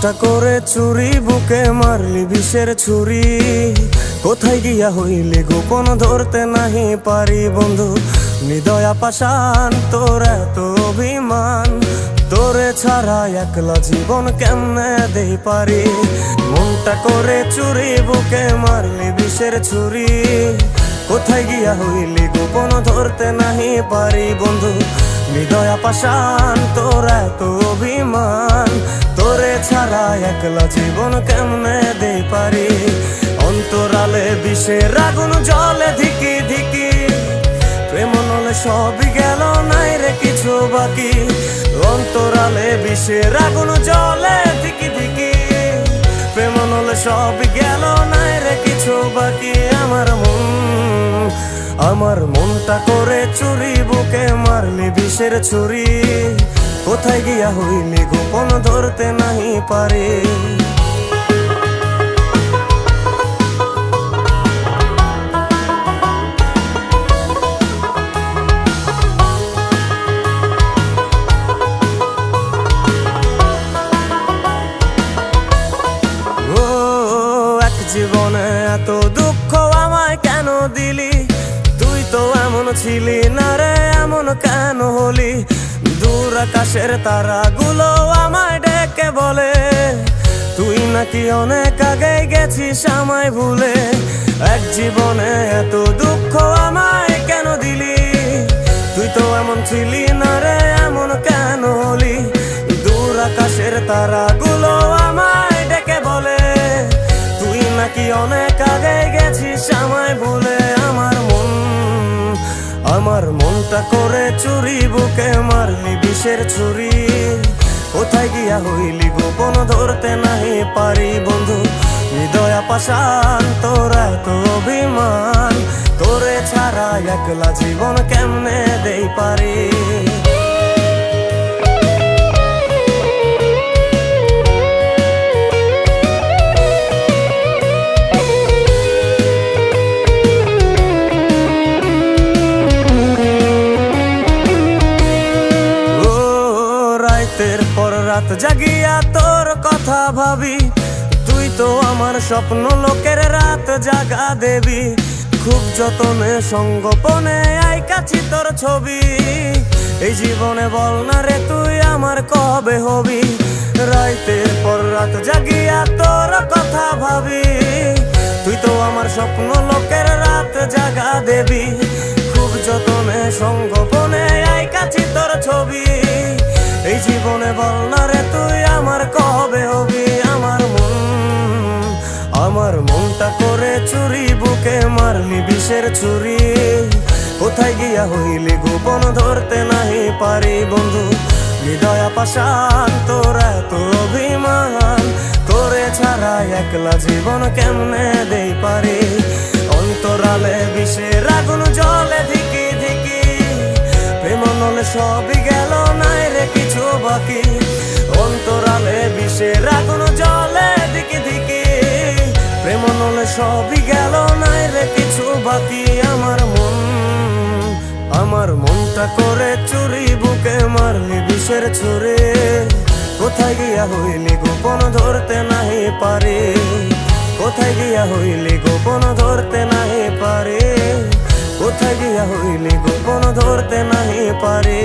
মনটা করে চুরি, বুকে মারলি বিষের ছুরি। কোথায় গিয়া হইলি গোপন, ধরতে নাহি পারি বন্ধু। হৃদয় পাষাণ, তোর এত অভিমান, তোরে ছাড়া একলা জীবন কেমনে দেই পারি। মনটা করে চুরি, বুকে মারলি বিষের ছুরি। কোথায় গিয়া হইলি গোপন, ধরতে নাহি পারি বন্ধু। হৃদয় পাষাণ, তোর এত অভিমান, তোরে ছাড়া একলা জীবন কেমনে দেই পারি। অন্তরালে বিষের আগুন জ্বলে ধিকি ধিকি, প্রেম নলে সবই গেল, নাই রে কিছু বাকি। অন্তরালে বিষের আগুন জ্বলে ধিকি ধিকি, প্রেম নলে সবই গেল, নাই রে কিছু বাকি। আমার মনটা করে চুরি, বুকে মারলি বিষের ছুরি। কোথায় গিয়া হইলি গোপন, ধরতে নাহি পারি। এক জীবনে এত দুঃখ আমায় কেন দিলি? তুই তো এমন ছিলি না রে, এমন কেন হলি? দূর আকাশের তারাগুলো আমায় ডেকে বলে, তুই নাকি অনেক আগে গেছিস আমায় ভুলে। এক জীবনে এত দুঃখ আমায় কেন দিলি? তুই তো এমন ছিলি না রে, এমন কেন হলি? দূর আকাশের তারাগুলো আমায় ডেকে বলে, তুই নাকি অনেক আগে গেছিস আমায় ভুলে। আমার মনটা করে চুরি, বুকে মারলি বিষের ছুরি। কোথায় গিয়া হইলি গোপন, ধরতে নাহি পারি বন্ধু। হৃদয় পাষাণ, তোর এত অভিমান, তোরে ছাড়া একলা জীবন কেমনে দেই পারি। রাতের পর রাত জাগিয়া তোর কথা ভাবি, তুই তো আমার স্বপ্ন লোকের রাত জাগা দেবী। খুব যতনে সঙ্গোপনে আইকাছি তোর ছবি। এই জীবনে বল না রে তুই আমার কবে হবি? রাতের পর রাত জাগিয়া তোর কথা ভাবি, তুই তো আমার স্বপ্ন লোকের রাত জাগা দেবী। খুব যতনে সঙ্গোপনে আইকাছি তোর ছবি। এই জীবনে বল না রে তুই আমার কবে হবি? আমার মনটা করে চুরি, বুকে মারলি বিষের ছুরি। কোথায় গিয়া হইলি গোপন, ধরতে নাহি পারি বন্ধু। হৃদয় পাষাণ, তোর এত অভিমান, তোরে ছাড়া একলা জীবন কেমনে দেই পারি। অন্তরালে বিষের আগুন জ্বলে ধিকি ধিকি, প্রেম নলে সবই গেল, নাই রে কিছু বাকি। অন্তরালে বিষের আগুন জ্বলে ধিকি ধিকি, প্রেম নলে সবই গেল, নাই রে কিছু বাকি। আমার মনটা করে চুরি, বুকে মারলি বিষের ছুরি। কোথায় গিয়া হইলি গোপন, ধরতে নাহি পারি। কোথায় গিয়া হইলি গোপন, ধরতে নাহি পারি। কোথায় গিয়া হইলি গোপন, ধরতে নাহি পারি।